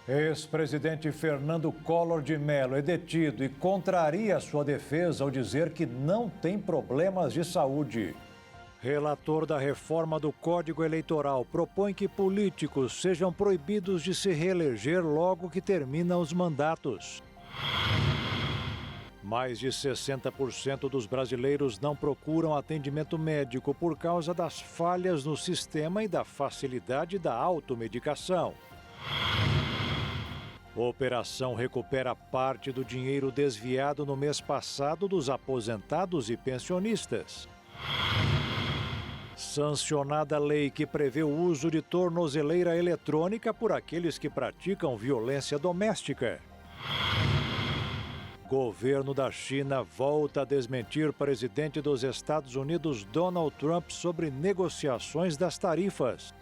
Ex-presidente Fernando Collor de Mello é detido e contraria sua defesa ao dizer que não tem problemas de saúde. Relator da reforma do Código Eleitoral propõe que políticos sejam proibidos de se reeleger logo que terminam os mandatos. Mais de 60% dos brasileiros não procuram atendimento médico por causa das falhas no sistema e da facilidade da automedicação. Operação recupera parte do dinheiro desviado no mês passado dos aposentados e pensionistas. Sancionada lei que prevê o uso de tornozeleira eletrônica por aqueles que praticam violência doméstica. Governo da China volta a desmentir presidente dos Estados Unidos Donald Trump sobre negociações das tarifas.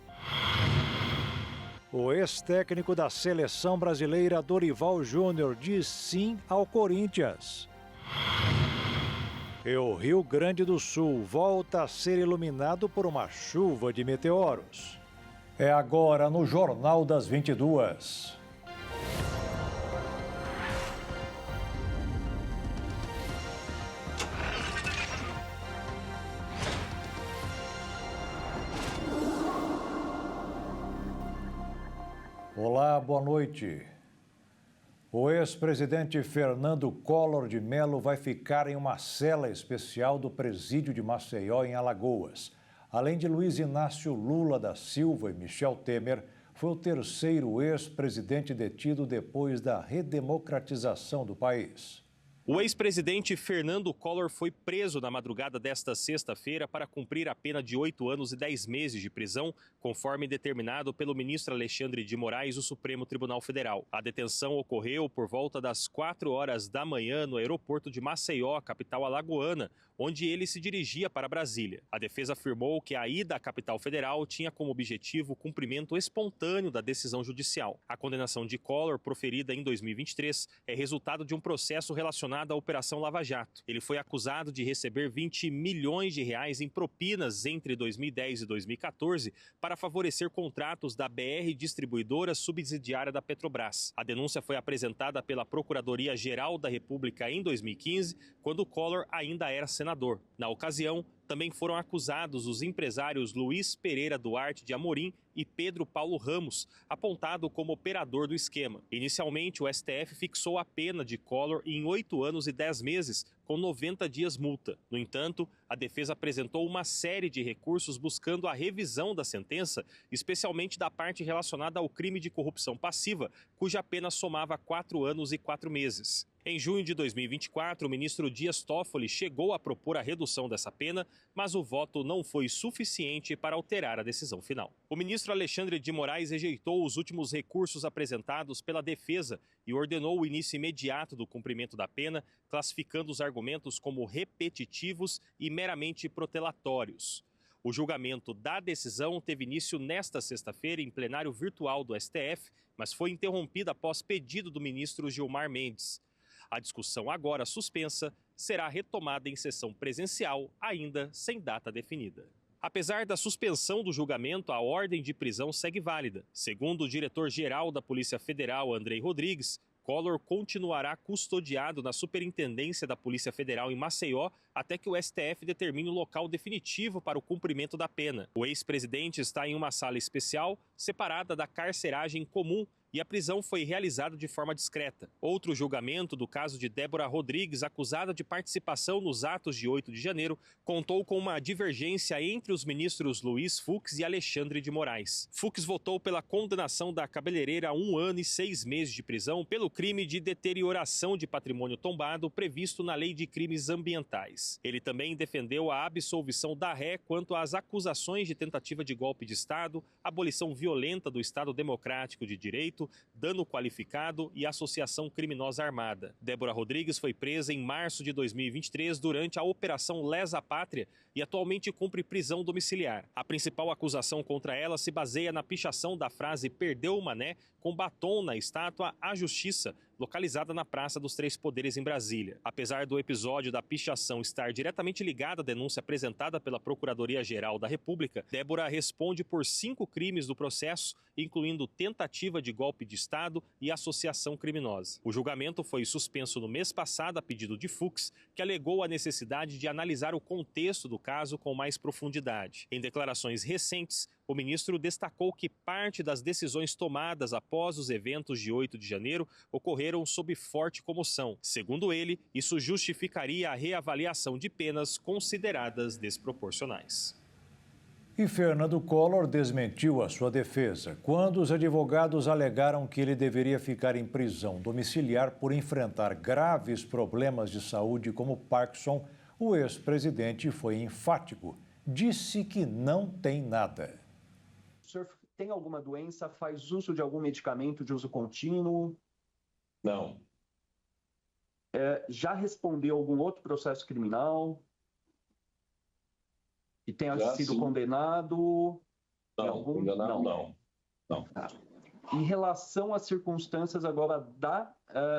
O ex-técnico da seleção brasileira Dorival Júnior diz sim ao Corinthians. E o Rio Grande do Sul volta a ser iluminado por uma chuva de meteoros. É agora no Jornal das 22. Olá, boa noite. O ex-presidente Fernando Collor de Mello vai ficar em uma cela especial do Presídio de Maceió, em Alagoas. Além de Luiz Inácio Lula da Silva e Michel Temer, foi o terceiro ex-presidente detido depois da redemocratização do país. O ex-presidente Fernando Collor foi preso na madrugada desta sexta-feira para cumprir a pena de 8 anos e 10 meses de prisão, conforme determinado pelo ministro Alexandre de Moraes do Supremo Tribunal Federal. A detenção ocorreu por volta das 4 horas da manhã no aeroporto de Maceió, capital alagoana, onde ele se dirigia para Brasília. A defesa afirmou que a ida à capital federal tinha como objetivo o cumprimento espontâneo da decisão judicial. A condenação de Collor, proferida em 2023, é resultado de um processo relacionado à Operação Lava Jato. Ele foi acusado de receber 20 milhões de reais em propinas entre 2010 e 2014 para favorecer contratos da BR Distribuidora subsidiária da Petrobras. A denúncia foi apresentada pela Procuradoria-Geral da República em 2015, quando Collor ainda era senador. Na ocasião, também foram acusados os empresários Luiz Pereira Duarte de Amorim e Pedro Paulo Ramos, apontado como operador do esquema. Inicialmente, o STF fixou a pena de Collor em 8 anos e 10 meses, com 90 dias multa. No entanto, a defesa apresentou uma série de recursos buscando a revisão da sentença, especialmente da parte relacionada ao crime de corrupção passiva, cuja pena somava 4 anos e 4 meses. Em junho de 2024, o ministro Dias Toffoli chegou a propor a redução dessa pena, mas o voto não foi suficiente para alterar a decisão final. O ministro Alexandre de Moraes rejeitou os últimos recursos apresentados pela defesa e ordenou o início imediato do cumprimento da pena, classificando os argumentos como repetitivos e meramente protelatórios. O julgamento da decisão teve início nesta sexta-feira em plenário virtual do STF, mas foi interrompido após pedido do ministro Gilmar Mendes. A discussão, agora suspensa, será retomada em sessão presencial, ainda sem data definida. Apesar da suspensão do julgamento, a ordem de prisão segue válida. Segundo o diretor-geral da Polícia Federal, Andrei Rodrigues, Collor continuará custodiado na Superintendência da Polícia Federal em Maceió até que o STF determine o local definitivo para o cumprimento da pena. O ex-presidente está em uma sala especial, separada da carceragem comum, e a prisão foi realizada de forma discreta. Outro julgamento do caso de Débora Rodrigues, acusada de participação nos atos de 8 de janeiro, contou com uma divergência entre os ministros Luiz Fux e Alexandre de Moraes. Fux votou pela condenação da cabeleireira a 1 ano e 6 meses de prisão pelo crime de deterioração de patrimônio tombado previsto na Lei de Crimes Ambientais. Ele também defendeu a absolvição da ré quanto às acusações de tentativa de golpe de Estado, abolição violenta do Estado Democrático de Direito, dano qualificado e associação criminosa armada. Débora Rodrigues foi presa em março de 2023 durante a Operação Lesa Pátria e atualmente cumpre prisão domiciliar. A principal acusação contra ela se baseia na pichação da frase "perdeu o mané" com batom na estátua à Justiça, localizada na Praça dos Três Poderes, em Brasília. Apesar do episódio da pichação estar diretamente ligado à denúncia apresentada pela Procuradoria-Geral da República, Débora responde por 5 crimes do processo, incluindo tentativa de golpe de Estado e associação criminosa. O julgamento foi suspenso no mês passado a pedido de Fux, que alegou a necessidade de analisar o contexto do caso com mais profundidade. Em declarações recentes, o ministro destacou que parte das decisões tomadas após os eventos de 8 de janeiro ocorreram sob forte comoção. Segundo ele, isso justificaria a reavaliação de penas consideradas desproporcionais. E Fernando Collor desmentiu a sua defesa quando os advogados alegaram que ele deveria ficar em prisão domiciliar por enfrentar graves problemas de saúde como Parkinson. O ex-presidente foi enfático. Disse que não tem nada. O senhor tem alguma doença? Faz uso de algum medicamento de uso contínuo? Não. Já respondeu algum outro processo criminal? Que tenha sido sim. Condenado? Não, condenado não. Tá. Em relação às circunstâncias agora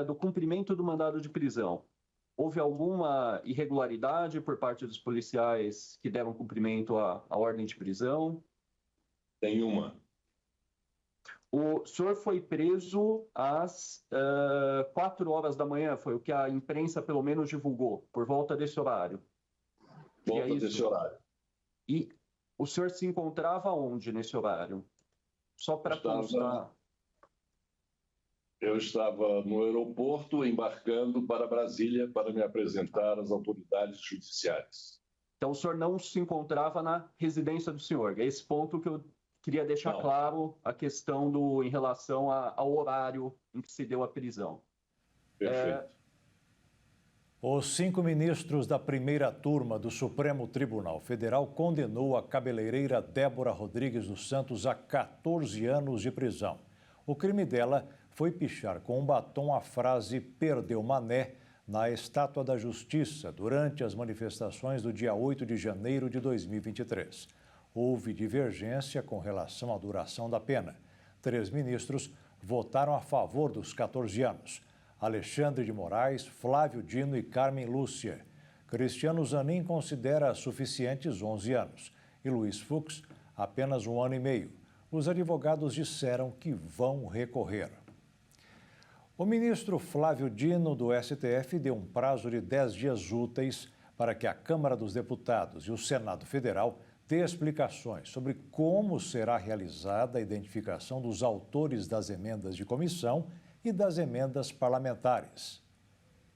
do cumprimento do mandado de prisão, houve alguma irregularidade por parte dos policiais que deram cumprimento à ordem de prisão? Tem uma. O senhor foi preso às 4 horas da manhã, foi o que a imprensa pelo menos divulgou, por volta desse horário. Volta desse horário. E o senhor se encontrava onde nesse horário? Só para constar. Eu estava no aeroporto embarcando para Brasília para me apresentar às autoridades judiciárias. Então o senhor não se encontrava na residência do senhor. É esse ponto que eu queria deixar claro, a questão em relação ao horário em que se deu a prisão. Perfeito. Os 5 ministros da primeira turma do Supremo Tribunal Federal condenou a cabeleireira Débora Rodrigues dos Santos a 14 anos de prisão. O crime dela foi pichar com um batom a frase "Perdeu Mané" na Estátua da Justiça durante as manifestações do dia 8 de janeiro de 2023. Houve divergência com relação à duração da pena. 3 ministros votaram a favor dos 14 anos. Alexandre de Moraes, Flávio Dino e Carmen Lúcia. Cristiano Zanin considera suficientes 11 anos e Luiz Fux apenas 1 ano e meio. Os advogados disseram que vão recorrer. O ministro Flávio Dino, do STF, deu um prazo de 10 dias úteis para que a Câmara dos Deputados e o Senado Federal dê explicações sobre como será realizada a identificação dos autores das emendas de comissão e das emendas parlamentares.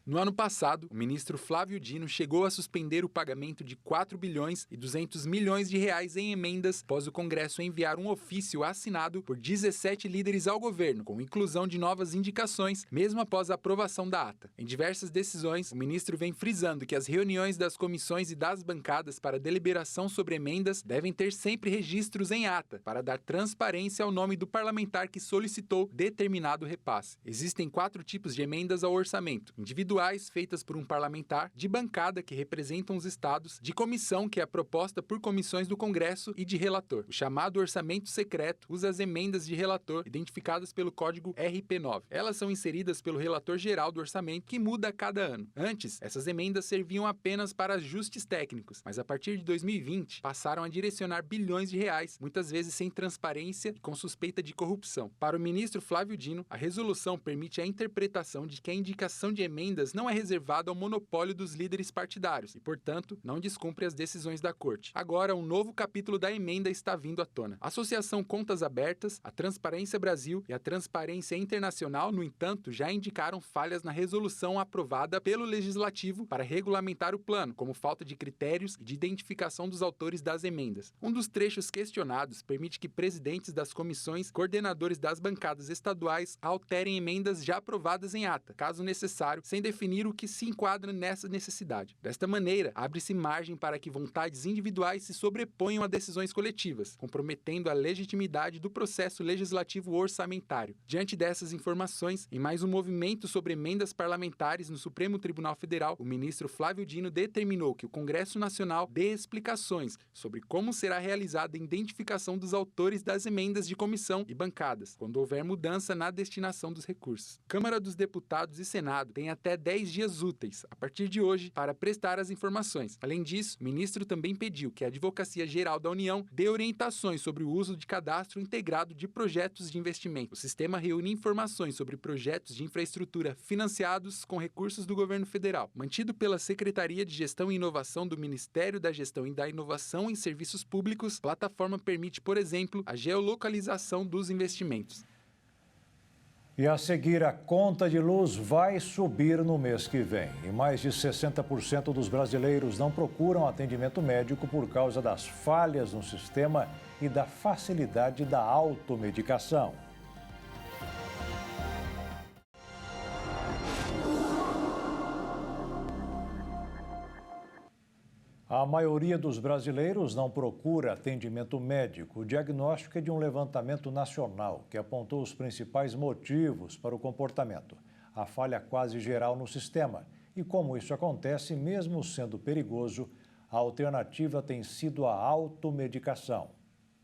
No ano passado, o ministro Flávio Dino chegou a suspender o pagamento de 4 bilhões e 200 milhões de reais em emendas após o Congresso enviar um ofício assinado por 17 líderes ao governo, com inclusão de novas indicações, mesmo após a aprovação da ata. Em diversas decisões, o ministro vem frisando que as reuniões das comissões e das bancadas para deliberação sobre emendas devem ter sempre registros em ata, para dar transparência ao nome do parlamentar que solicitou determinado repasse. Existem 4 tipos de emendas ao orçamento: individuais, feitas por um parlamentar, de bancada, que representam os estados, de comissão, que é proposta por comissões do Congresso, e de relator. O chamado orçamento secreto usa as emendas de relator, identificadas pelo código RP9. Elas são inseridas pelo relator geral do orçamento, que muda a cada ano. Antes, essas emendas serviam apenas para ajustes técnicos, mas a partir de 2020, passaram a direcionar bilhões de reais, muitas vezes sem transparência e com suspeita de corrupção. Para o ministro Flávio Dino, a resolução permite a interpretação de que a indicação de emendas não é reservada ao monopólio dos líderes partidários e, portanto, não descumpre as decisões da Corte. Agora, um novo capítulo da emenda está vindo à tona. A Associação Contas Abertas, a Transparência Brasil e a Transparência Internacional, no entanto, já indicaram falhas na resolução aprovada pelo Legislativo para regulamentar o plano, como falta de critérios e de identificação dos autores das emendas. Um dos trechos questionados permite que presidentes das comissões, coordenadores das bancadas estaduais, alterem emendas já aprovadas em ata, caso necessário, sem definir o que se enquadra nessa necessidade. Desta maneira, abre-se margem para que vontades individuais se sobreponham a decisões coletivas, comprometendo a legitimidade do processo legislativo orçamentário. Diante dessas informações, em mais um movimento sobre emendas parlamentares no Supremo Tribunal Federal, o ministro Flávio Dino determinou que o Congresso Nacional dê explicações sobre como será realizada a identificação dos autores das emendas de comissão e bancadas, quando houver mudança na destinação dos recursos. Câmara dos Deputados e Senado têm até 10 dias úteis, a partir de hoje, para prestar as informações. Além disso, o ministro também pediu que a Advocacia Geral da União dê orientações sobre o uso de cadastro integrado de projetos de investimento. O sistema reúne informações sobre projetos de infraestrutura financiados com recursos do governo federal. Mantido pela Secretaria de Gestão e Inovação do Ministério da Gestão e da Inovação em Serviços Públicos, a plataforma permite, por exemplo, a geolocalização dos investimentos. E a seguir, a conta de luz vai subir no mês que vem. E mais de 60% dos brasileiros não procuram atendimento médico por causa das falhas no sistema e da facilidade da automedicação. A maioria dos brasileiros não procura atendimento médico. O diagnóstico é de um levantamento nacional que apontou os principais motivos para o comportamento. A falha quase geral no sistema. E como isso acontece, mesmo sendo perigoso, a alternativa tem sido a automedicação.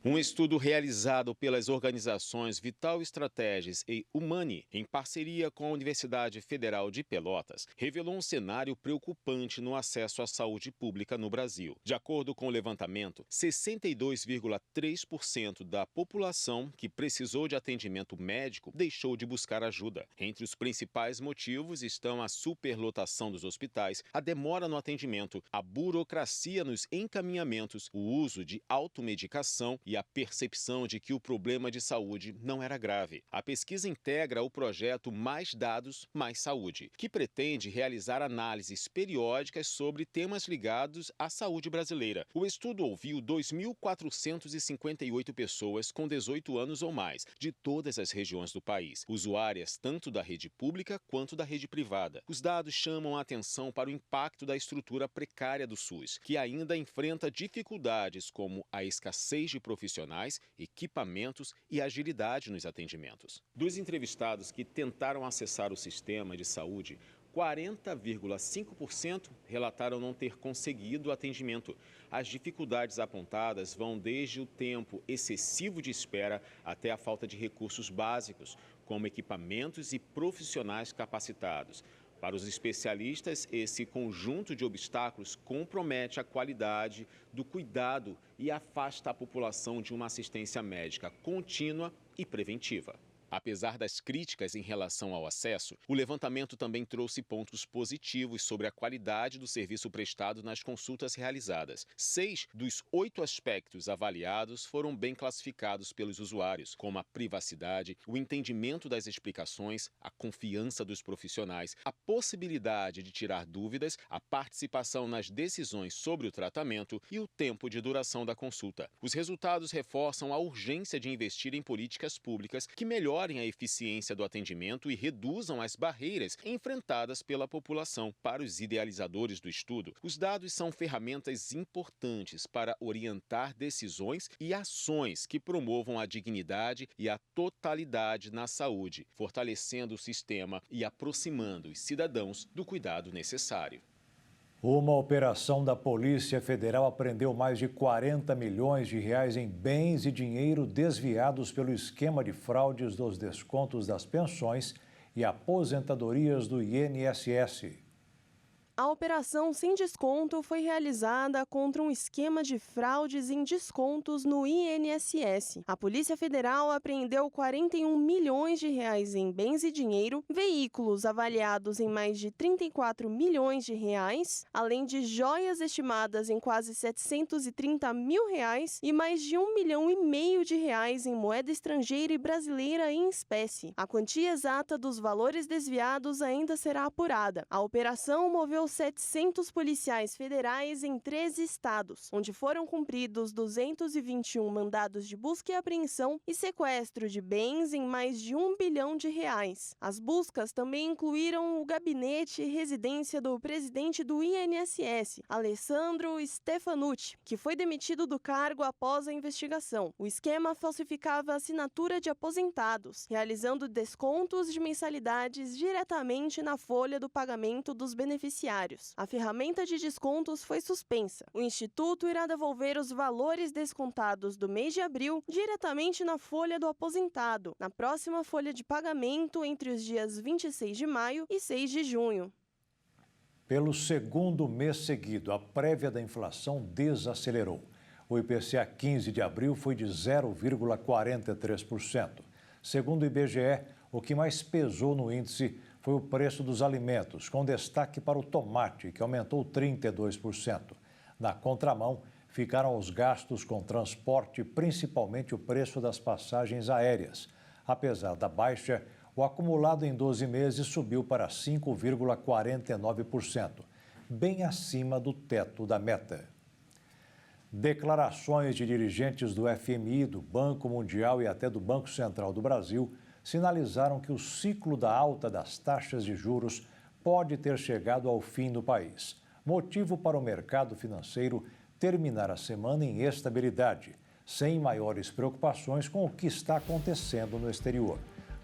Um estudo realizado pelas organizações Vital Estratégias e Humani, em parceria com a Universidade Federal de Pelotas, revelou um cenário preocupante no acesso à saúde pública no Brasil. De acordo com o levantamento, 62,3% da população que precisou de atendimento médico deixou de buscar ajuda. Entre os principais motivos estão a superlotação dos hospitais, a demora no atendimento, a burocracia nos encaminhamentos, o uso de automedicação e a percepção de que o problema de saúde não era grave. A pesquisa integra o projeto Mais Dados, Mais Saúde, que pretende realizar análises periódicas sobre temas ligados à saúde brasileira. O estudo ouviu 2.458 pessoas com 18 anos ou mais, de todas as regiões do país, usuárias tanto da rede pública quanto da rede privada. Os dados chamam a atenção para o impacto da estrutura precária do SUS, que ainda enfrenta dificuldades como a escassez de profissionais, equipamentos e agilidade nos atendimentos. Dos entrevistados que tentaram acessar o sistema de saúde, 40,5% relataram não ter conseguido o atendimento. As dificuldades apontadas vão desde o tempo excessivo de espera até a falta de recursos básicos, como equipamentos e profissionais capacitados. Para os especialistas, esse conjunto de obstáculos compromete a qualidade do cuidado e afasta a população de uma assistência médica contínua e preventiva. Apesar das críticas em relação ao acesso, o levantamento também trouxe pontos positivos sobre a qualidade do serviço prestado nas consultas realizadas. 6 dos 8 aspectos avaliados foram bem classificados pelos usuários, como a privacidade, o entendimento das explicações, a confiança dos profissionais, a possibilidade de tirar dúvidas, a participação nas decisões sobre o tratamento e o tempo de duração da consulta. Os resultados reforçam a urgência de investir em políticas públicas que melhorem a eficiência do atendimento e reduzam as barreiras enfrentadas pela população. Para os idealizadores do estudo, os dados são ferramentas importantes para orientar decisões e ações que promovam a dignidade e a totalidade na saúde, fortalecendo o sistema e aproximando os cidadãos do cuidado necessário. Uma operação da Polícia Federal apreendeu mais de 40 milhões de reais em bens e dinheiro desviados pelo esquema de fraudes dos descontos das pensões e aposentadorias do INSS. A operação Sem Desconto foi realizada contra um esquema de fraudes em descontos no INSS. A Polícia Federal apreendeu 41 milhões de reais em bens e dinheiro, veículos avaliados em mais de 34 milhões de reais, além de joias estimadas em quase 730 mil reais e mais de 1,5 milhão de reais em moeda estrangeira e brasileira em espécie. A quantia exata dos valores desviados ainda será apurada. A operação moveu 700 policiais federais em 13 estados, onde foram cumpridos 221 mandados de busca e apreensão e sequestro de bens em mais de R$1 bilhão. As buscas também incluíram o gabinete e residência do presidente do INSS, Alessandro Stefanucci, que foi demitido do cargo após a investigação. O esquema falsificava a assinatura de aposentados, realizando descontos de mensalidades diretamente na folha do pagamento dos beneficiários. A ferramenta de descontos foi suspensa. O Instituto irá devolver os valores descontados do mês de abril diretamente na folha do aposentado, na próxima folha de pagamento entre os dias 26 de maio e 6 de junho. Pelo segundo mês seguido, a prévia da inflação desacelerou. O IPCA 15 de abril foi de 0,43%. Segundo o IBGE, o que mais pesou no índice foi o preço dos alimentos, com destaque para o tomate, que aumentou 32%. Na contramão, ficaram os gastos com transporte, principalmente o preço das passagens aéreas. Apesar da baixa, o acumulado em 12 meses subiu para 5,49%, bem acima do teto da meta. Declarações de dirigentes do FMI, do Banco Mundial e até do Banco Central do Brasil sinalizaram que o ciclo da alta das taxas de juros pode ter chegado ao fim no país. Motivo para o mercado financeiro terminar a semana em estabilidade, sem maiores preocupações com o que está acontecendo no exterior.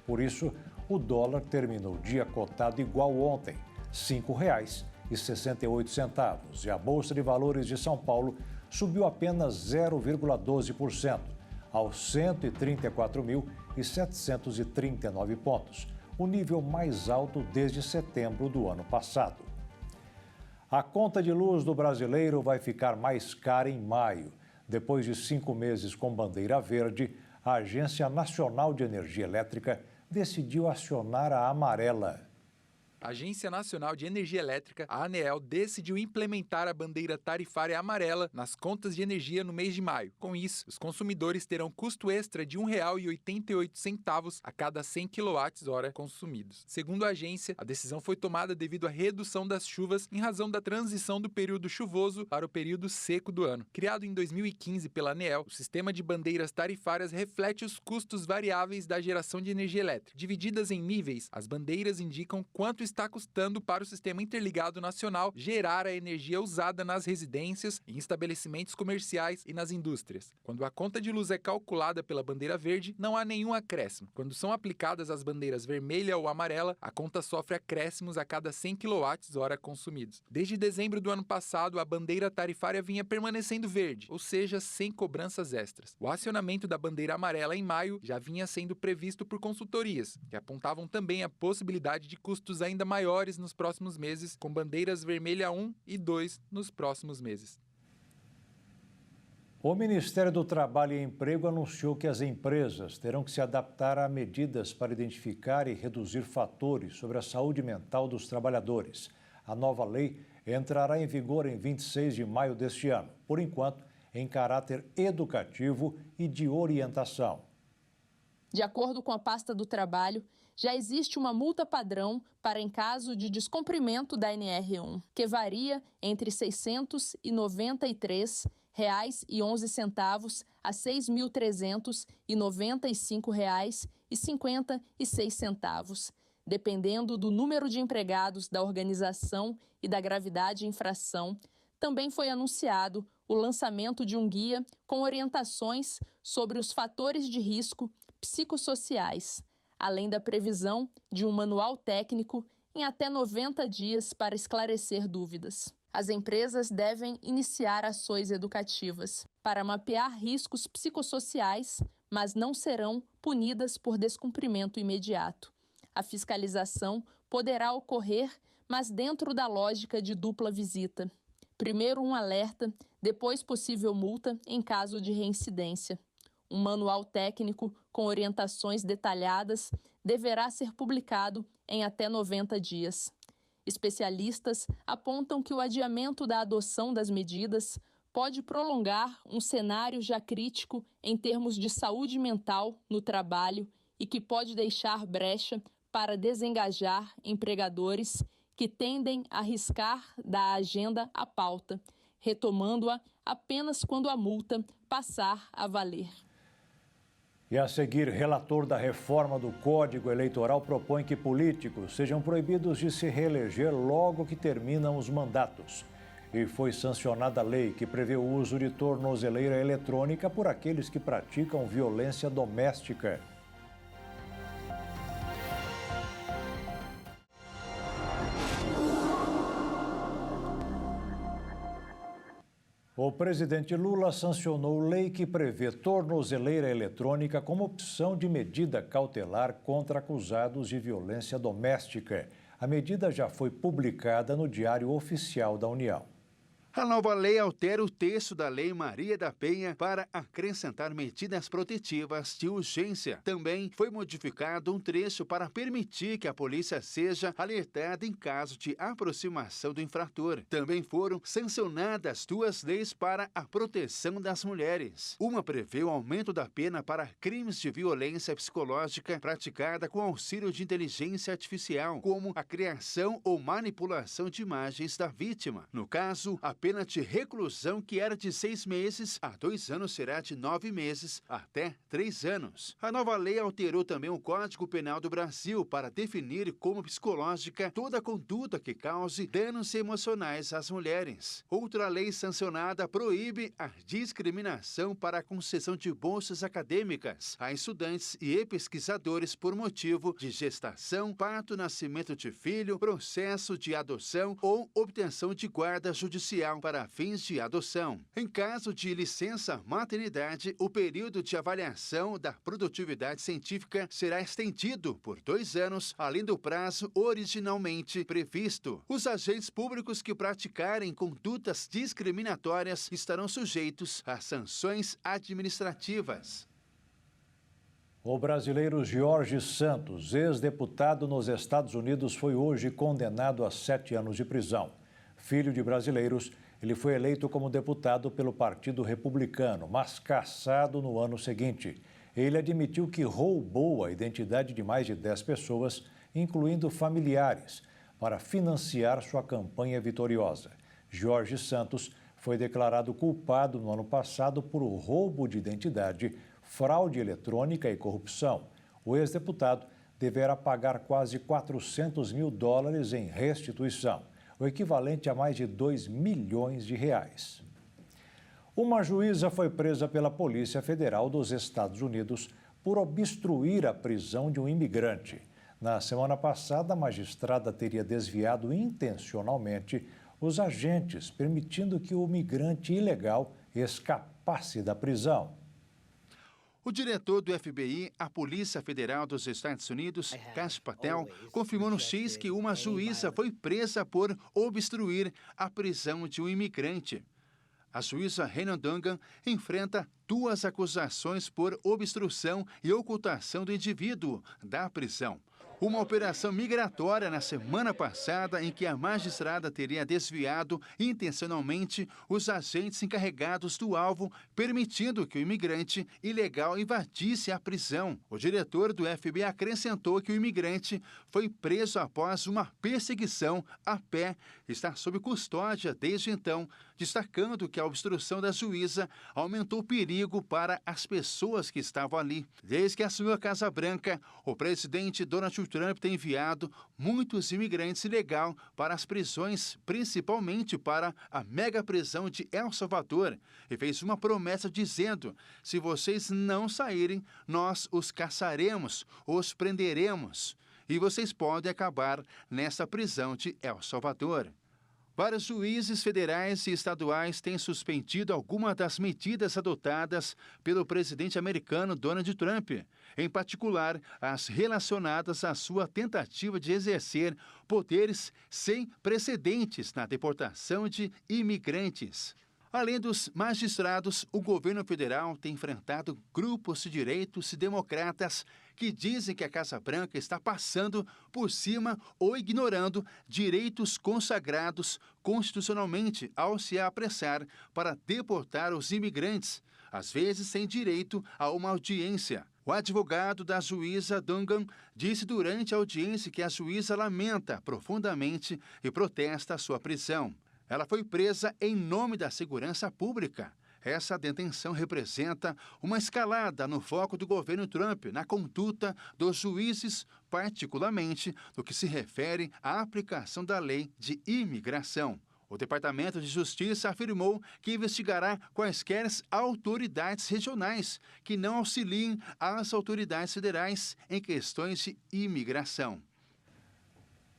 Por isso, o dólar terminou o dia cotado igual ontem, R$ 5,68, e a Bolsa de Valores de São Paulo subiu apenas 0,12%, aos 134.739 pontos, o nível mais alto desde setembro do ano passado. A conta de luz do brasileiro vai ficar mais cara em maio. Depois de 5 meses com bandeira verde, a Agência Nacional de Energia Elétrica decidiu acionar a amarela. A Agência Nacional de Energia Elétrica, a ANEEL, decidiu implementar a bandeira tarifária amarela nas contas de energia no mês de maio. Com isso, os consumidores terão custo extra de R$ 1,88 a cada 100 kWh consumidos. Segundo a agência, a decisão foi tomada devido à redução das chuvas em razão da transição do período chuvoso para o período seco do ano. Criado em 2015 pela ANEEL, o sistema de bandeiras tarifárias reflete os custos variáveis da geração de energia elétrica. Divididas em níveis, as bandeiras indicam quanto está custando para o Sistema Interligado Nacional gerar a energia usada nas residências, em estabelecimentos comerciais e nas indústrias. Quando a conta de luz é calculada pela bandeira verde, não há nenhum acréscimo. Quando são aplicadas as bandeiras vermelha ou amarela, a conta sofre acréscimos a cada 100 kWh consumidos. Desde dezembro do ano passado, a bandeira tarifária vinha permanecendo verde, ou seja, sem cobranças extras. O acionamento da bandeira amarela em maio já vinha sendo previsto por consultorias, que apontavam também a possibilidade de custos ainda maiores nos próximos meses, com bandeiras vermelha 1 e 2 nos próximos meses. O Ministério do Trabalho e Emprego anunciou que as empresas terão que se adaptar a medidas para identificar e reduzir fatores sobre a saúde mental dos trabalhadores. A nova lei entrará em vigor em 26 de maio deste ano, por enquanto, em caráter educativo e de orientação. De acordo com a pasta do Trabalho, já existe uma multa padrão para em caso de descumprimento da NR1, que varia entre R$ 693,11 a R$ 6.395,56, dependendo do número de empregados da organização e da gravidade de infração. Também foi anunciado o lançamento de um guia com orientações sobre os fatores de risco psicossociais, além da previsão de um manual técnico em até 90 dias para esclarecer dúvidas. As empresas devem iniciar ações educativas para mapear riscos psicossociais, mas não serão punidas por descumprimento imediato. A fiscalização poderá ocorrer, mas dentro da lógica de dupla visita. Primeiro um alerta, depois possível multa em caso de reincidência. Um manual técnico com orientações detalhadas deverá ser publicado em até 90 dias. Especialistas apontam que o adiamento da adoção das medidas pode prolongar um cenário já crítico em termos de saúde mental no trabalho e que pode deixar brecha para desengajar empregadores que tendem a riscar da agenda a pauta, retomando-a apenas quando a multa passar a valer. E a seguir, relator da reforma do Código Eleitoral propõe que políticos sejam proibidos de se reeleger logo que terminam os mandatos. E foi sancionada a lei que prevê o uso de tornozeleira eletrônica por aqueles que praticam violência doméstica. O presidente Lula sancionou lei que prevê tornozeleira eletrônica como opção de medida cautelar contra acusados de violência doméstica. A medida já foi publicada no Diário Oficial da União. A nova lei altera o texto da Lei Maria da Penha para acrescentar medidas protetivas de urgência. Também foi modificado um trecho para permitir que a polícia seja alertada em caso de aproximação do infrator. Também foram sancionadas 2 leis para a proteção das mulheres. Uma prevê o aumento da pena para crimes de violência psicológica praticada com auxílio de inteligência artificial, como a criação ou manipulação de imagens da vítima. No caso, a pena de reclusão, que era de 6 meses a 2 anos, será de 9 meses até 3 anos. A nova lei alterou também o Código Penal do Brasil para definir como psicológica toda conduta que cause danos emocionais às mulheres. Outra lei sancionada proíbe a discriminação para a concessão de bolsas acadêmicas a estudantes e pesquisadores por motivo de gestação, parto, nascimento de filho, processo de adoção ou obtenção de guarda judicial para fins de adoção. Em caso de licença maternidade, o período de avaliação da produtividade científica será estendido por 2 anos, além do prazo originalmente previsto. Os agentes públicos que praticarem condutas discriminatórias estarão sujeitos a sanções administrativas. O brasileiro Jorge Santos, ex-deputado nos Estados Unidos, foi hoje condenado a 7 anos de prisão. Filho de brasileiros, ele foi eleito como deputado pelo Partido Republicano, mas cassado no ano seguinte. Ele admitiu que roubou a identidade de mais de 10 pessoas, incluindo familiares, para financiar sua campanha vitoriosa. Jorge Santos foi declarado culpado no ano passado por roubo de identidade, fraude eletrônica e corrupção. O ex-deputado deverá pagar quase $400 mil em restituição, o equivalente a mais de 2 milhões de reais. Uma juíza foi presa pela Polícia Federal dos Estados Unidos por obstruir a prisão de um imigrante. Na semana passada, a magistrada teria desviado intencionalmente os agentes, permitindo que o migrante ilegal escapasse da prisão. O diretor do FBI, a Polícia Federal dos Estados Unidos, Kash Patel, confirmou no X que uma juíza foi presa por obstruir a prisão de um imigrante. A juíza Rena Dungan enfrenta 2 acusações por obstrução e ocultação do indivíduo da prisão. Uma operação migratória na semana passada em que a magistrada teria desviado intencionalmente os agentes encarregados do alvo, permitindo que o imigrante ilegal invadisse a prisão. O diretor do FBI acrescentou que o imigrante foi preso após uma perseguição a pé, está sob custódia desde então, destacando que a obstrução da juíza aumentou o perigo para as pessoas que estavam ali. Desde que assumiu a Casa Branca, o presidente Donald Trump tem enviado muitos imigrantes ilegais para as prisões, principalmente para a mega prisão de El Salvador, e fez uma promessa dizendo: se vocês não saírem, nós os caçaremos, os prenderemos, e vocês podem acabar nessa prisão de El Salvador. Vários juízes federais e estaduais têm suspendido algumas das medidas adotadas pelo presidente americano Donald Trump, em particular as relacionadas à sua tentativa de exercer poderes sem precedentes na deportação de imigrantes. Além dos magistrados, o governo federal tem enfrentado grupos de direitos e democratas que dizem que a Casa Branca está passando por cima ou ignorando direitos consagrados constitucionalmente ao se apressar para deportar os imigrantes, às vezes sem direito a uma audiência. O advogado da juíza Dungan disse durante a audiência que a juíza lamenta profundamente e protesta a sua prisão. Ela foi presa em nome da segurança pública. Essa detenção representa uma escalada no foco do governo Trump na conduta dos juízes, particularmente no que se refere à aplicação da lei de imigração. O Departamento de Justiça afirmou que investigará quaisquer autoridades regionais que não auxiliem as autoridades federais em questões de imigração.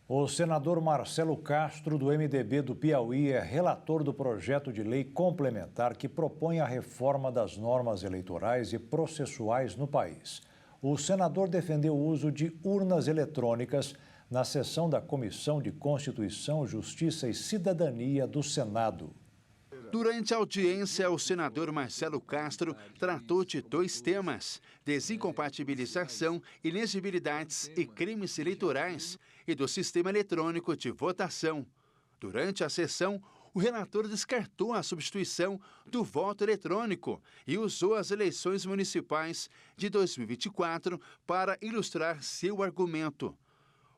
O senador Marcelo Castro, do MDB do Piauí, é relator do projeto de lei complementar que propõe a reforma das normas eleitorais e processuais no país. O senador defendeu o uso de urnas eletrônicas na sessão da Comissão de Constituição, Justiça e Cidadania do Senado. Durante a audiência, o senador Marcelo Castro tratou de dois temas: desincompatibilização, inexigibilidades e crimes eleitorais, e do sistema eletrônico de votação. Durante a sessão, o relator descartou a substituição do voto eletrônico e usou as eleições municipais de 2024 para ilustrar seu argumento.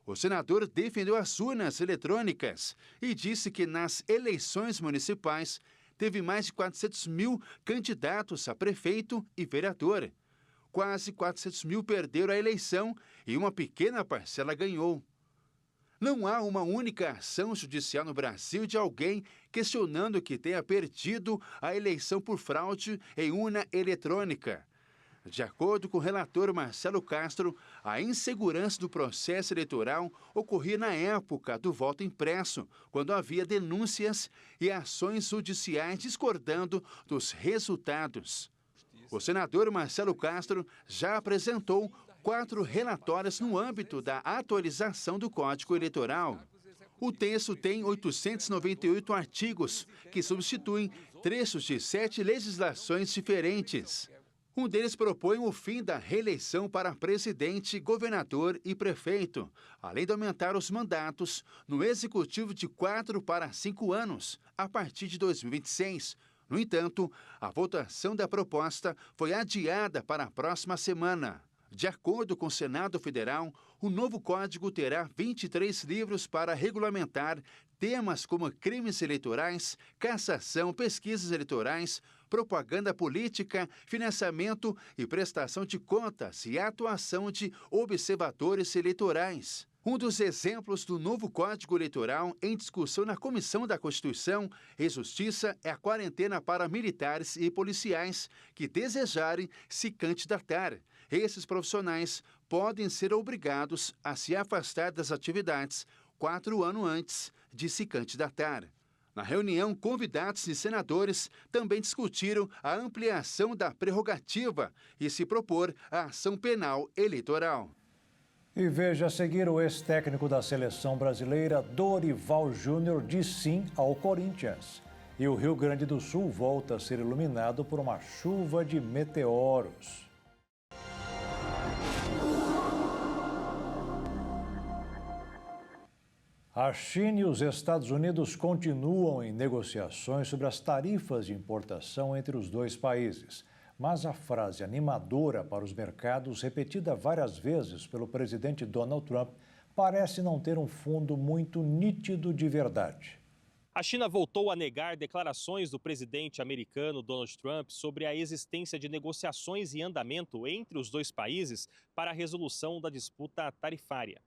O senador defendeu as urnas eletrônicas e disse que nas eleições municipais teve mais de 400 mil candidatos a prefeito e vereador. Quase 400 mil perderam a eleição e uma pequena parcela ganhou. Não há uma única ação judicial no Brasil de alguém questionando que tenha perdido a eleição por fraude em urna eletrônica. De acordo com o relator Marcelo Castro, a insegurança do processo eleitoral ocorria na época do voto impresso, quando havia denúncias e ações judiciais discordando dos resultados. O senador Marcelo Castro já apresentou 4 relatórios no âmbito da atualização do Código Eleitoral. O texto tem 898 artigos, que substituem trechos de 7 legislações diferentes. Um deles propõe o fim da reeleição para presidente, governador e prefeito, além de aumentar os mandatos no executivo de 4 para 5 anos, a partir de 2026. No entanto, a votação da proposta foi adiada para a próxima semana. De acordo com o Senado Federal, o novo código terá 23 livros para regulamentar temas como crimes eleitorais, cassação, pesquisas eleitorais, propaganda política, financiamento e prestação de contas e atuação de observadores eleitorais. Um dos exemplos do novo Código Eleitoral em discussão na Comissão da Constituição e Justiça é a quarentena para militares e policiais que desejarem se candidatar. Esses profissionais podem ser obrigados a se afastar das atividades 4 anos antes de se candidatar. Na reunião, convidados e senadores também discutiram a ampliação da prerrogativa e se propor a ação penal eleitoral. E veja a seguir, o ex-técnico da seleção brasileira, Dorival Júnior, diz sim ao Corinthians. E o Rio Grande do Sul volta a ser iluminado por uma chuva de meteoros. A China e os Estados Unidos continuam em negociações sobre as tarifas de importação entre os dois países. Mas a frase animadora para os mercados, repetida várias vezes pelo presidente Donald Trump, parece não ter um fundo muito nítido de verdade. A China voltou a negar declarações do presidente americano Donald Trump sobre a existência de negociações em andamento entre os dois países para a resolução da disputa tarifária.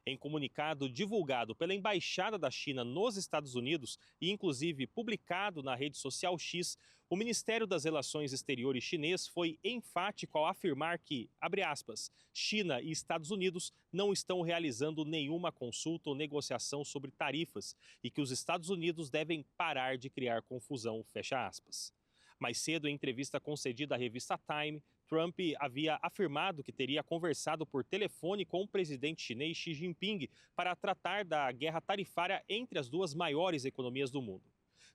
Em comunicado divulgado pela Embaixada da China nos Estados Unidos e inclusive publicado na rede social X, o Ministério das Relações Exteriores chinês foi enfático ao afirmar que, abre aspas, China e Estados Unidos não estão realizando nenhuma consulta ou negociação sobre tarifas e que os Estados Unidos devem parar de criar confusão, fecha aspas. Mais cedo, em entrevista concedida à revista Time, Trump havia afirmado que teria conversado por telefone com o presidente chinês Xi Jinping para tratar da guerra tarifária entre as duas maiores economias do mundo.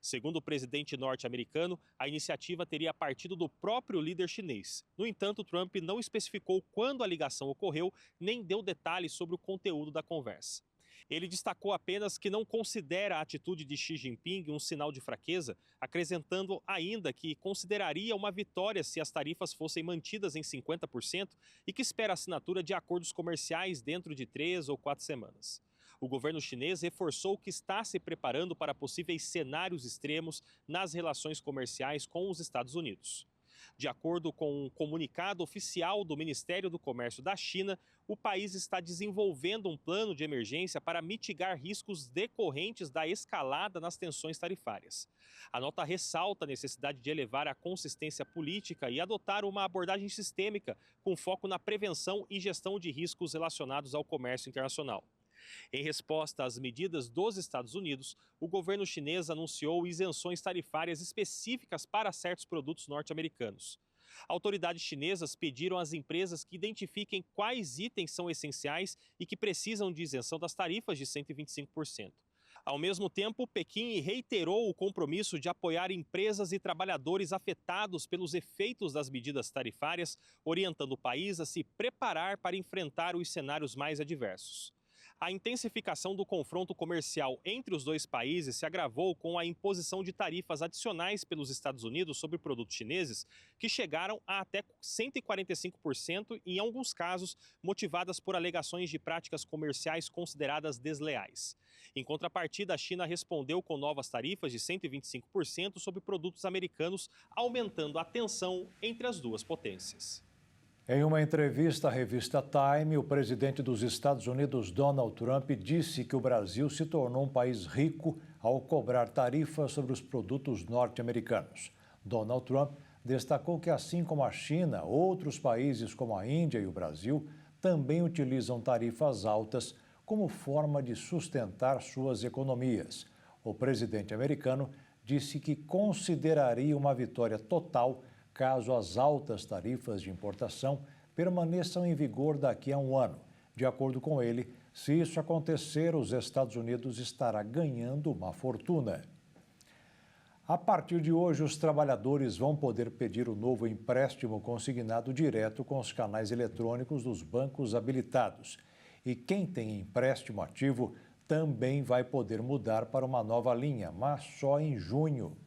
Segundo o presidente norte-americano, a iniciativa teria partido do próprio líder chinês. No entanto, Trump não especificou quando a ligação ocorreu, nem deu detalhes sobre o conteúdo da conversa. Ele destacou apenas que não considera a atitude de Xi Jinping um sinal de fraqueza, acrescentando ainda que consideraria uma vitória se as tarifas fossem mantidas em 50% e que espera a assinatura de acordos comerciais dentro de 3 ou 4 semanas. O governo chinês reforçou que está se preparando para possíveis cenários extremos nas relações comerciais com os Estados Unidos. De acordo com um comunicado oficial do Ministério do Comércio da China, o país está desenvolvendo um plano de emergência para mitigar riscos decorrentes da escalada nas tensões tarifárias. A nota ressalta a necessidade de elevar a consistência política e adotar uma abordagem sistêmica com foco na prevenção e gestão de riscos relacionados ao comércio internacional. Em resposta às medidas dos Estados Unidos, o governo chinês anunciou isenções tarifárias específicas para certos produtos norte-americanos. Autoridades chinesas pediram às empresas que identifiquem quais itens são essenciais e que precisam de isenção das tarifas de 125%. Ao mesmo tempo, Pequim reiterou o compromisso de apoiar empresas e trabalhadores afetados pelos efeitos das medidas tarifárias, orientando o país a se preparar para enfrentar os cenários mais adversos. A intensificação do confronto comercial entre os dois países se agravou com a imposição de tarifas adicionais pelos Estados Unidos sobre produtos chineses, que chegaram a até 145% e, em alguns casos, motivadas por alegações de práticas comerciais consideradas desleais. Em contrapartida, a China respondeu com novas tarifas de 125% sobre produtos americanos, aumentando a tensão entre as duas potências. Em uma entrevista à revista Time, o presidente dos Estados Unidos, Donald Trump, disse que o Brasil se tornou um país rico ao cobrar tarifas sobre os produtos norte-americanos. Donald Trump destacou que, assim como a China, outros países como a Índia e o Brasil também utilizam tarifas altas como forma de sustentar suas economias. O presidente americano disse que consideraria uma vitória total caso as altas tarifas de importação permaneçam em vigor daqui a um ano. De acordo com ele, se isso acontecer, os Estados Unidos estará ganhando uma fortuna. A partir de hoje, os trabalhadores vão poder pedir o novo empréstimo consignado direto com os canais eletrônicos dos bancos habilitados. E quem tem empréstimo ativo também vai poder mudar para uma nova linha, mas só em junho.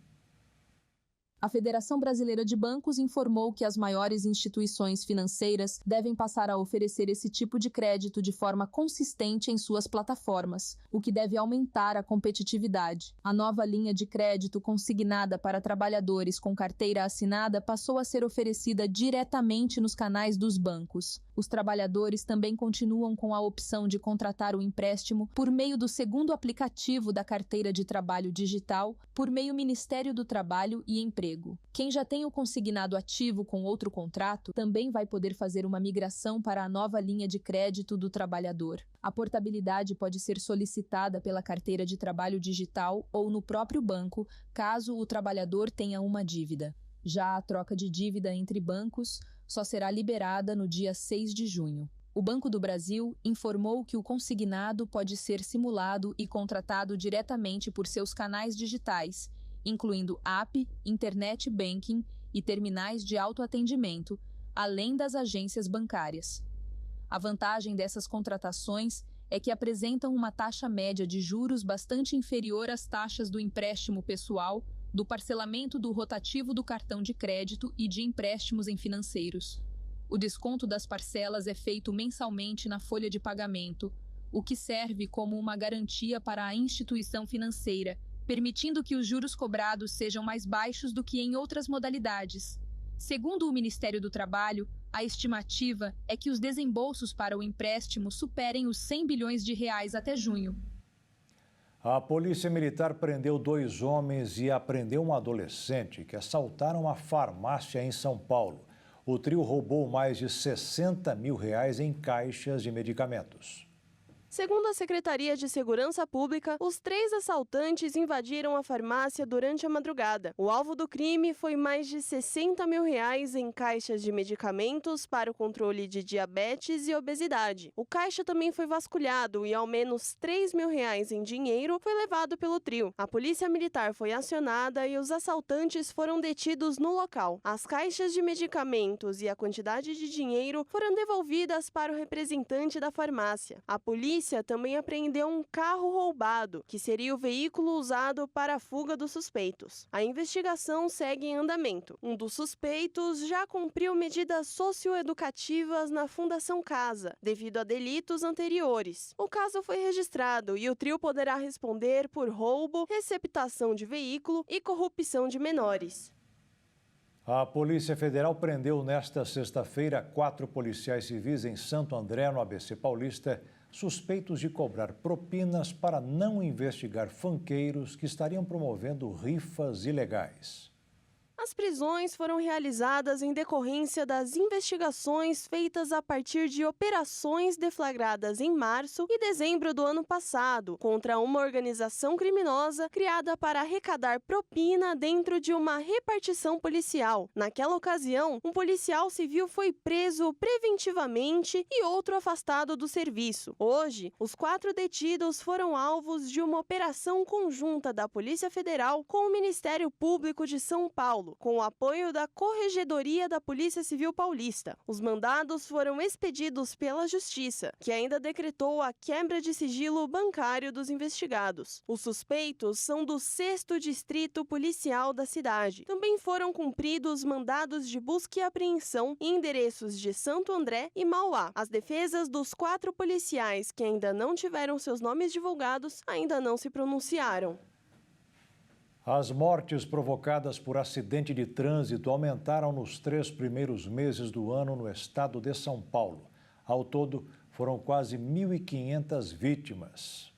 A Federação Brasileira de Bancos informou que as maiores instituições financeiras devem passar a oferecer esse tipo de crédito de forma consistente em suas plataformas, o que deve aumentar a competitividade. A nova linha de crédito consignada para trabalhadores com carteira assinada passou a ser oferecida diretamente nos canais dos bancos. Os trabalhadores também continuam com a opção de contratar o empréstimo por meio do segundo aplicativo da carteira de trabalho digital, por meio do Ministério do Trabalho e Emprego. Quem já tem o consignado ativo com outro contrato também vai poder fazer uma migração para a nova linha de crédito do trabalhador. A portabilidade pode ser solicitada pela carteira de trabalho digital ou no próprio banco, caso o trabalhador tenha uma dívida. Já a troca de dívida entre bancos só será liberada no dia 6 de junho. O Banco do Brasil informou que o consignado pode ser simulado e contratado diretamente por seus canais digitais, incluindo app, internet banking e terminais de autoatendimento, além das agências bancárias. A vantagem dessas contratações é que apresentam uma taxa média de juros bastante inferior às taxas do empréstimo pessoal, do parcelamento do rotativo do cartão de crédito e de empréstimos em financeiros. O desconto das parcelas é feito mensalmente na folha de pagamento, o que serve como uma garantia para a instituição financeira, permitindo que os juros cobrados sejam mais baixos do que em outras modalidades. Segundo o Ministério do Trabalho, a estimativa é que os desembolsos para o empréstimo superem os 100 bilhões de reais até junho. A Polícia Militar prendeu 2 homens e apreendeu um adolescente que assaltaram uma farmácia em São Paulo. O trio roubou mais de R$60 mil em caixas de medicamentos. Segundo a Secretaria de Segurança Pública, os 3 assaltantes invadiram a farmácia durante a madrugada. O alvo do crime foi mais de R$60 mil em caixas de medicamentos para o controle de diabetes e obesidade. O caixa também foi vasculhado e ao menos R$3 mil em dinheiro foi levado pelo trio. A Polícia Militar foi acionada e os assaltantes foram detidos no local. As caixas de medicamentos e a quantidade de dinheiro foram devolvidas para o representante da farmácia. A polícia polícia também apreendeu um carro roubado, que seria o veículo usado para a fuga dos suspeitos. A investigação segue em andamento. Um dos suspeitos já cumpriu medidas socioeducativas na Fundação Casa, devido a delitos anteriores. O caso foi registrado e o trio poderá responder por roubo, receptação de veículo e corrupção de menores. A Polícia Federal prendeu nesta sexta-feira 4 policiais civis em Santo André, no ABC Paulista, suspeitos de cobrar propinas para não investigar funqueiros que estariam promovendo rifas ilegais. As prisões foram realizadas em decorrência das investigações feitas a partir de operações deflagradas em março e dezembro do ano passado contra uma organização criminosa criada para arrecadar propina dentro de uma repartição policial. Naquela ocasião, um policial civil foi preso preventivamente e outro afastado do serviço. Hoje, os 4 detidos foram alvos de uma operação conjunta da Polícia Federal com o Ministério Público de São Paulo, com o apoio da Corregedoria da Polícia Civil Paulista. Os mandados foram expedidos pela Justiça, que ainda decretou a quebra de sigilo bancário dos investigados. Os suspeitos são do 6º Distrito Policial da cidade. Também foram cumpridos mandados de busca e apreensão em endereços de Santo André e Mauá. As defesas dos 4 policiais que ainda não tiveram seus nomes divulgados ainda não se pronunciaram. As mortes provocadas por acidente de trânsito aumentaram nos 3 primeiros meses do ano no estado de São Paulo. Ao todo, foram quase 1.500 vítimas.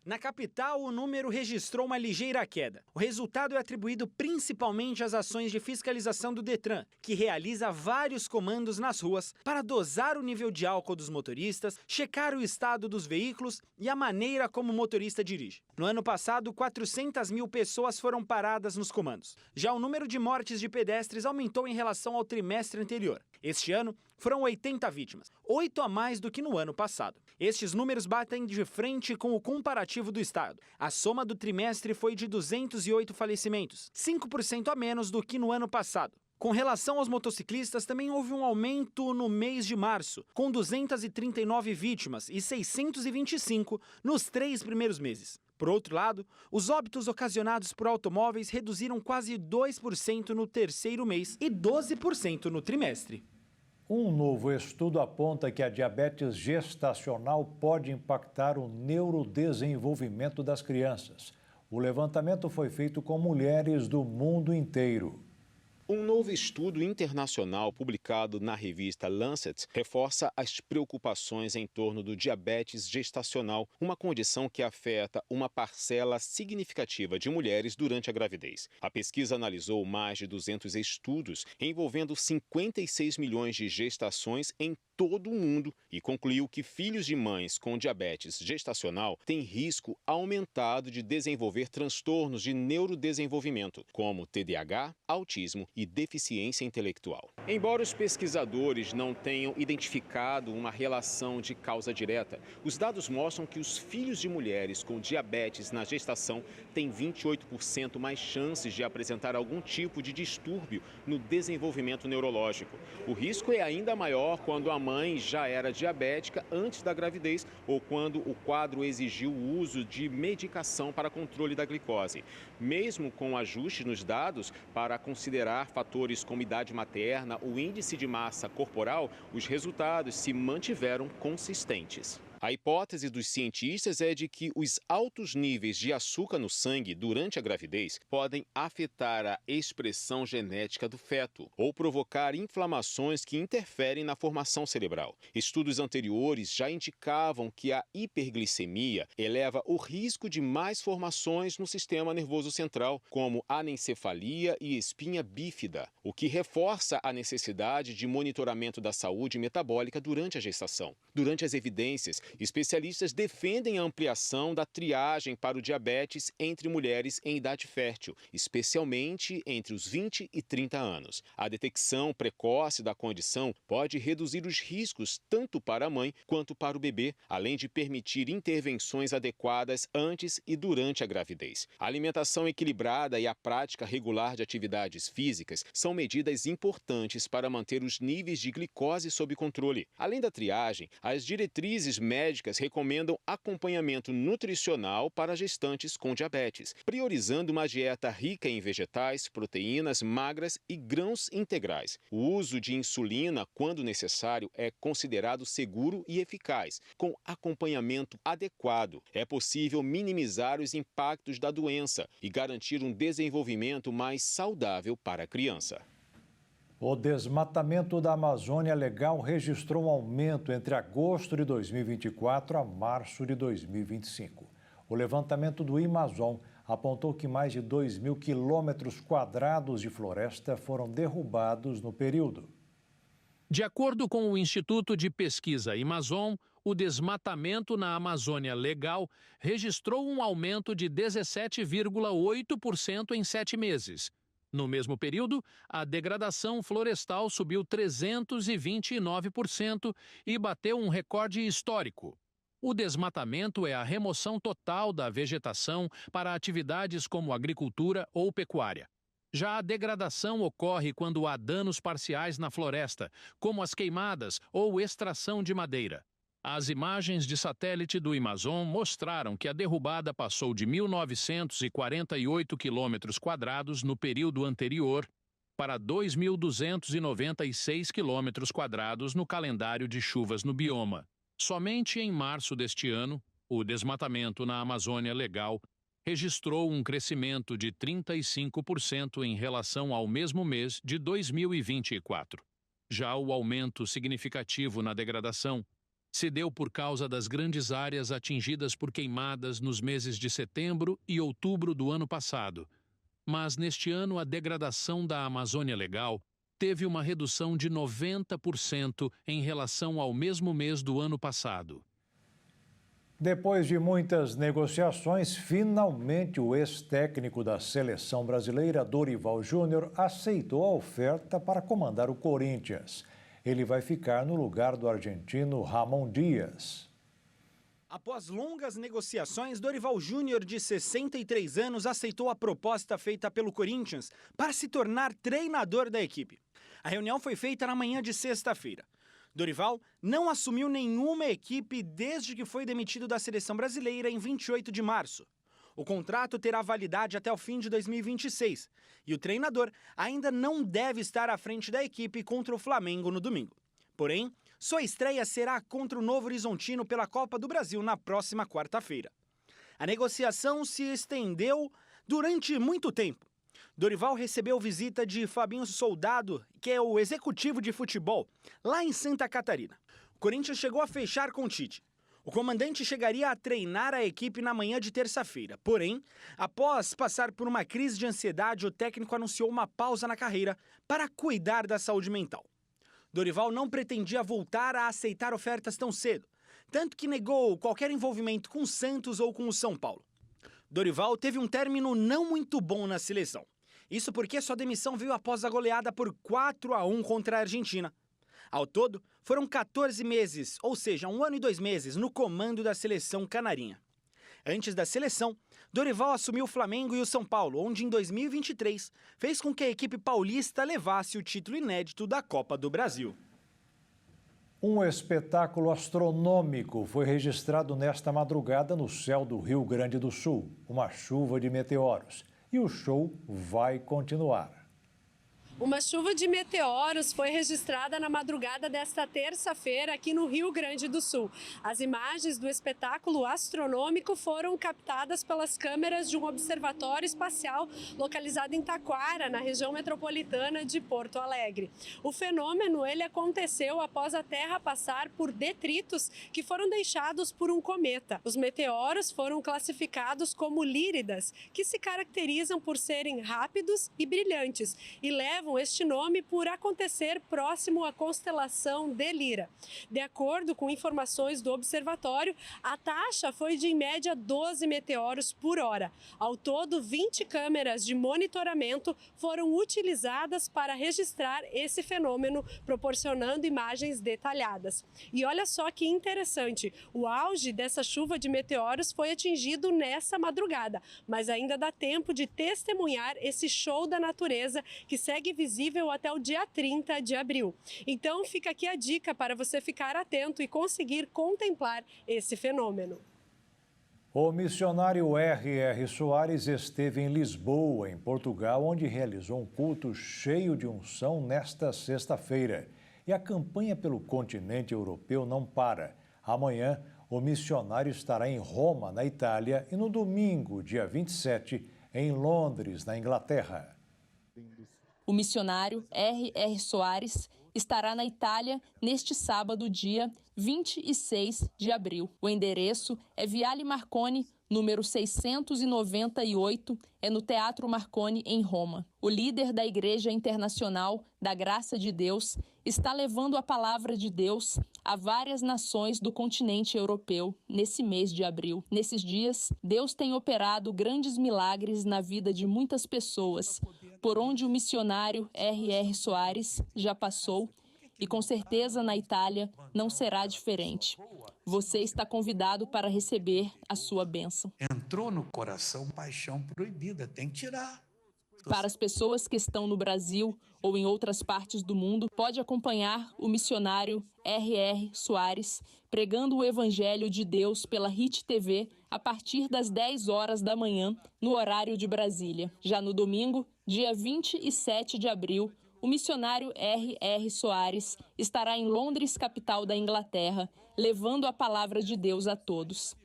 Na capital, o número registrou uma ligeira queda. O resultado é atribuído principalmente às ações de fiscalização do Detran, que realiza vários comandos nas ruas para dosar o nível de álcool dos motoristas, checar o estado dos veículos e a maneira como o motorista dirige. No ano passado, 400 mil pessoas foram paradas nos comandos. Já o número de mortes de pedestres aumentou em relação ao trimestre anterior. Este ano, foram 80 vítimas, 8 a mais do que no ano passado. Estes números batem de frente com o comparativo do estado. A soma do trimestre foi de 208 falecimentos, 5% a menos do que no ano passado. Com relação aos motociclistas, também houve um aumento no mês de março, com 239 vítimas e 625 nos 3 primeiros meses. Por outro lado, os óbitos ocasionados por automóveis reduziram quase 2% no terceiro mês e 12% no trimestre. Um novo estudo aponta que a diabetes gestacional pode impactar o neurodesenvolvimento das crianças. O levantamento foi feito com mulheres do mundo inteiro. Um novo estudo internacional publicado na revista Lancet reforça as preocupações em torno do diabetes gestacional, uma condição que afeta uma parcela significativa de mulheres durante a gravidez. A pesquisa analisou mais de 200 estudos envolvendo 56 milhões de gestações em todo o mundo e concluiu que filhos de mães com diabetes gestacional têm risco aumentado de desenvolver transtornos de neurodesenvolvimento, como TDAH, autismo e deficiência intelectual. Embora os pesquisadores não tenham identificado uma relação de causa direta, os dados mostram que os filhos de mulheres com diabetes na gestação têm 28% mais chances de apresentar algum tipo de distúrbio no desenvolvimento neurológico. O risco é ainda maior quando a mãe já era diabética antes da gravidez ou quando o quadro exigiu o uso de medicação para controle da glicose. Mesmo com ajustes nos dados para considerar fatores como idade materna, o índice de massa corporal, os resultados se mantiveram consistentes. A hipótese dos cientistas é de que os altos níveis de açúcar no sangue durante a gravidez podem afetar a expressão genética do feto ou provocar inflamações que interferem na formação cerebral. Estudos anteriores já indicavam que a hiperglicemia eleva o risco de mais formações no sistema nervoso central, como anencefalia e espinha bífida, o que reforça a necessidade de monitoramento da saúde metabólica durante a gestação. Durante as evidências, especialistas defendem a ampliação da triagem para o diabetes entre mulheres em idade fértil, especialmente entre os 20 e 30 anos. A detecção precoce da condição pode reduzir os riscos tanto para a mãe quanto para o bebê, além de permitir intervenções adequadas antes e durante a gravidez. A alimentação equilibrada e a prática regular de atividades físicas são medidas importantes para manter os níveis de glicose sob controle. Além da triagem, as diretrizes médicas médicas recomendam acompanhamento nutricional para gestantes com diabetes, priorizando uma dieta rica em vegetais, proteínas magras e grãos integrais. O uso de insulina, quando necessário, é considerado seguro e eficaz, com acompanhamento adequado. É possível minimizar os impactos da doença e garantir um desenvolvimento mais saudável para a criança. O desmatamento da Amazônia Legal registrou um aumento entre agosto de 2024 a março de 2025. O levantamento do Imazon apontou que mais de 2.000 quilômetros quadrados de floresta foram derrubados no período. De acordo com o Instituto de Pesquisa Imazon, o desmatamento na Amazônia Legal registrou um aumento de 17,8% em 7 meses. No mesmo período, a degradação florestal subiu 329% e bateu um recorde histórico. O desmatamento é a remoção total da vegetação para atividades como agricultura ou pecuária. Já a degradação ocorre quando há danos parciais na floresta, como as queimadas ou extração de madeira. As imagens de satélite do Imazon mostraram que a derrubada passou de 1.948 quilômetros quadrados no período anterior para 2.296 quilômetros quadrados no calendário de chuvas no bioma. Somente em março deste ano, o desmatamento na Amazônia Legal registrou um crescimento de 35% em relação ao mesmo mês de 2024. Já o aumento significativo na degradação se deu por causa das grandes áreas atingidas por queimadas nos meses de setembro e outubro do ano passado. Mas neste ano a degradação da Amazônia Legal teve uma redução de 90% em relação ao mesmo mês do ano passado. Depois de muitas negociações, finalmente o ex-técnico da seleção brasileira, Dorival Júnior, aceitou a oferta para comandar o Corinthians. Ele vai ficar no lugar do argentino Ramon Dias. Após longas negociações, Dorival Júnior, de 63 anos, aceitou a proposta feita pelo Corinthians para se tornar treinador da equipe. A reunião foi feita na manhã de sexta-feira. Dorival não assumiu nenhuma equipe desde que foi demitido da seleção brasileira em 28 de março. O contrato terá validade até o fim de 2026 e o treinador ainda não deve estar à frente da equipe contra o Flamengo no domingo. Porém, sua estreia será contra o Novo Horizontino pela Copa do Brasil na próxima quarta-feira. A negociação se estendeu durante muito tempo. Dorival recebeu visita de Fabinho Soldado, que é o executivo de futebol, lá em Santa Catarina. O Corinthians chegou a fechar com Tite. O comandante chegaria a treinar a equipe na manhã de terça-feira. Porém, após passar por uma crise de ansiedade, o técnico anunciou uma pausa na carreira para cuidar da saúde mental. Dorival não pretendia voltar a aceitar ofertas tão cedo, tanto que negou qualquer envolvimento com o Santos ou com o São Paulo. Dorival teve um término não muito bom na seleção. Isso porque sua demissão veio após a goleada por 4-1 contra a Argentina. Ao todo, foram 14 meses, ou seja, 1 ano e 2 meses, no comando da seleção canarinha. Antes da seleção, Dorival assumiu o Flamengo e o São Paulo, onde em 2023 fez com que a equipe paulista levasse o título inédito da Copa do Brasil. Um espetáculo astronômico foi registrado nesta madrugada no céu do Rio Grande do Sul, uma chuva de meteoros. E o show vai continuar. Uma chuva de meteoros foi registrada na madrugada desta terça-feira aqui no Rio Grande do Sul. As imagens do espetáculo astronômico foram captadas pelas câmeras de um observatório espacial localizado em Taquara, na região metropolitana de Porto Alegre. O fenômeno aconteceu após a Terra passar por detritos que foram deixados por um cometa. Os meteoros foram classificados como líridas, que se caracterizam por serem rápidos e brilhantes e levam este nome por acontecer próximo à constelação de Lira. De acordo com informações do observatório, a taxa foi de em média 12 meteoros por hora. Ao todo, 20 câmeras de monitoramento foram utilizadas para registrar esse fenômeno, proporcionando imagens detalhadas. E olha só que interessante, o auge dessa chuva de meteoros foi atingido nessa madrugada, mas ainda dá tempo de testemunhar esse show da natureza que segue visível até o dia 30 de abril. Então fica aqui a dica para você ficar atento e conseguir contemplar esse fenômeno. O missionário R.R. Soares esteve em Lisboa, em Portugal, onde realizou um culto cheio de unção nesta sexta-feira. E a campanha pelo continente europeu não para. Amanhã, o missionário estará em Roma, na Itália, e no domingo, dia 27, em Londres, na Inglaterra. O missionário R.R. Soares estará na Itália neste sábado, dia 26 de abril. O endereço é Viale Marconi, número 698, é no Teatro Marconi, em Roma. O líder da Igreja Internacional da Graça de Deus está levando a palavra de Deus a várias nações do continente europeu nesse mês de abril. Nesses dias, Deus tem operado grandes milagres na vida de muitas pessoas, por onde o missionário R.R. Soares já passou, e com certeza na Itália não será diferente. Você está convidado para receber a sua bênção. Entrou no coração paixão proibida, tem que tirar. Para as pessoas que estão no Brasil ou em outras partes do mundo, pode acompanhar o missionário R.R. Soares pregando o Evangelho de Deus pela HIT TV a partir das 10 horas da manhã, no horário de Brasília. Já no domingo, dia 27 de abril, o missionário R.R. Soares estará em Londres, capital da Inglaterra, levando a palavra de Deus a todos.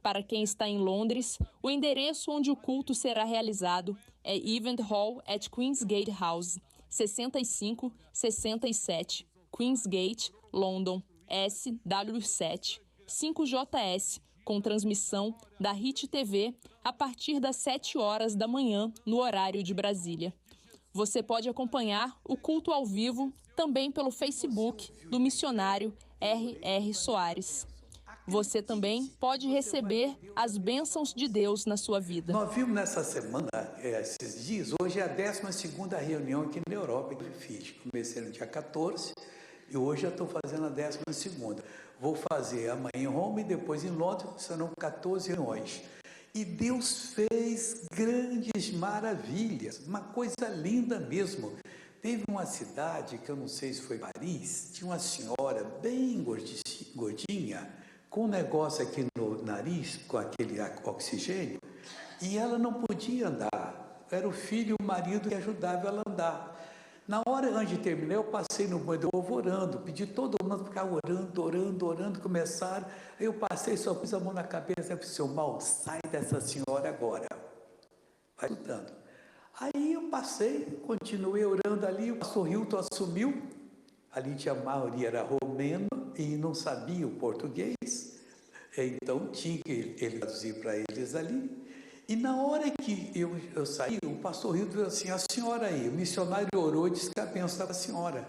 Para quem está em Londres, o endereço onde o culto será realizado é Event Hall at Queensgate House, 6567, Queensgate, London, SW7, 5JS, com transmissão da HIT TV a partir das 7 horas da manhã, no horário de Brasília. Você pode acompanhar o culto ao vivo também pelo Facebook do missionário R.R. Soares. Você também pode receber as bênçãos de Deus na sua vida. Nós vimos nessa semana, esses dias, hoje é a 12ª reunião aqui na Europa que eu fiz. Comecei no dia 14 e hoje já estou fazendo a 12ª. Vou fazer amanhã em Roma e depois em Londres, serão 14 reuniões. E Deus fez grandes maravilhas, uma coisa linda mesmo. Teve uma cidade, que eu não sei se foi Paris, tinha uma senhora bem gordinha, com um negócio aqui no nariz, com aquele oxigênio, e ela não podia andar. Era o filho e o marido que ajudavam ela a andar. Na hora, antes de terminar, eu passei no banho do povo orando, pedi todo mundo ficar orando, começaram. Eu passei, só pus a mão na cabeça, eu disse, seu mal, sai dessa senhora agora. Vai escutando. Aí eu passei, continuei orando ali, o pastor Hilton assumiu, ali tinha a maioria era romeno e não sabia o português, então tinha que ele traduzir para eles ali. E na hora que eu saí, o pastor Hilton disse assim, a senhora aí, o missionário orou e disse que a bênção estava a senhora.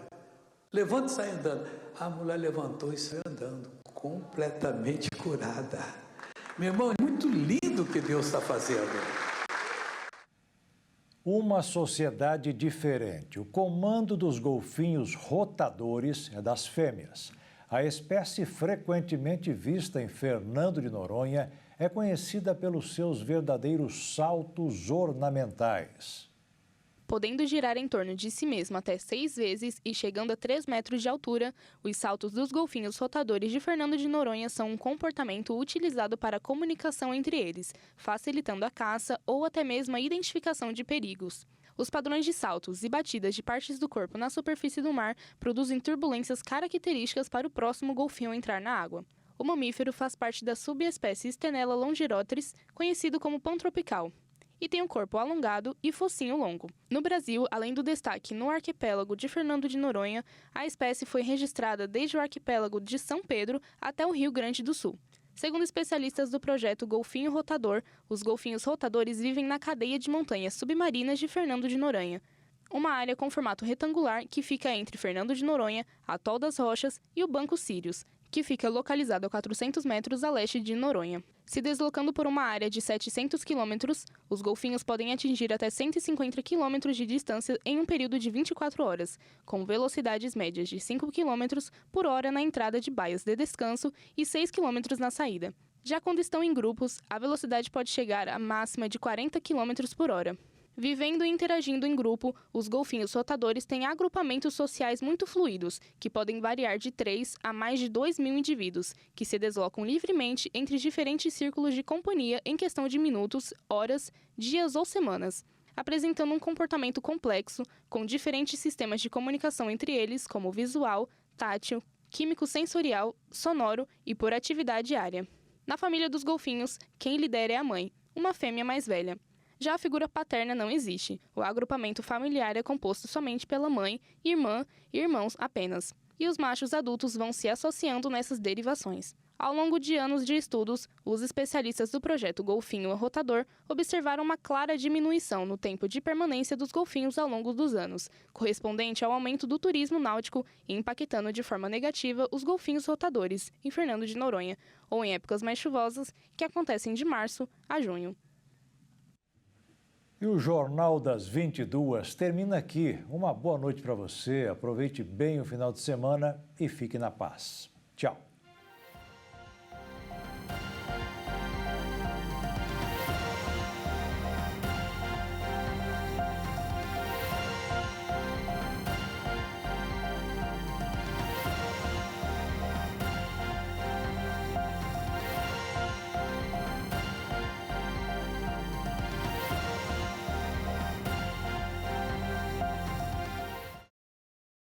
Levanta e sai andando. A mulher levantou e saiu andando, completamente curada. Meu irmão, é muito lindo o que Deus está fazendo. Uma sociedade diferente. O comando dos golfinhos rotadores é das fêmeas. A espécie frequentemente vista em Fernando de Noronha é conhecida pelos seus verdadeiros saltos ornamentais. Podendo girar em torno de si mesmo até 6 vezes e chegando a 3 metros de altura, os saltos dos golfinhos rotadores de Fernando de Noronha são um comportamento utilizado para a comunicação entre eles, facilitando a caça ou até mesmo a identificação de perigos. Os padrões de saltos e batidas de partes do corpo na superfície do mar produzem turbulências características para o próximo golfinho entrar na água. O mamífero faz parte da subespécie Stenella longiroteris, conhecido como pantropical, e tem um corpo alongado e focinho longo. No Brasil, além do destaque no arquipélago de Fernando de Noronha, a espécie foi registrada desde o arquipélago de São Pedro até o Rio Grande do Sul. Segundo especialistas do projeto Golfinho Rotador, os golfinhos rotadores vivem na cadeia de montanhas submarinas de Fernando de Noronha, uma área com formato retangular que fica entre Fernando de Noronha, Atol das Rochas e o Banco Sírios, que fica localizado a 400 metros a leste de Noronha. Se deslocando por uma área de 700 quilômetros, os golfinhos podem atingir até 150 quilômetros de distância em um período de 24 horas, com velocidades médias de 5 quilômetros por hora na entrada de baias de descanso e 6 quilômetros na saída. Já quando estão em grupos, a velocidade pode chegar à máxima de 40 quilômetros por hora. Vivendo e interagindo em grupo, os golfinhos rotadores têm agrupamentos sociais muito fluidos, que podem variar de 3 a mais de 2.000 indivíduos, que se deslocam livremente entre diferentes círculos de companhia em questão de minutos, horas, dias ou semanas, apresentando um comportamento complexo, com diferentes sistemas de comunicação entre eles, como visual, tátil, químico-sensorial, sonoro e por atividade diária. Na família dos golfinhos, quem lidera é a mãe, uma fêmea mais velha. Já a figura paterna não existe. O agrupamento familiar é composto somente pela mãe, irmã e irmãos apenas. E os machos adultos vão se associando nessas derivações. Ao longo de anos de estudos, os especialistas do projeto Golfinho Rotador observaram uma clara diminuição no tempo de permanência dos golfinhos ao longo dos anos, correspondente ao aumento do turismo náutico e impactando de forma negativa os golfinhos rotadores em Fernando de Noronha, ou em épocas mais chuvosas, que acontecem de março a junho. E o Jornal das 22 termina aqui. Uma boa noite para você, aproveite bem o final de semana e fique na paz. Tchau.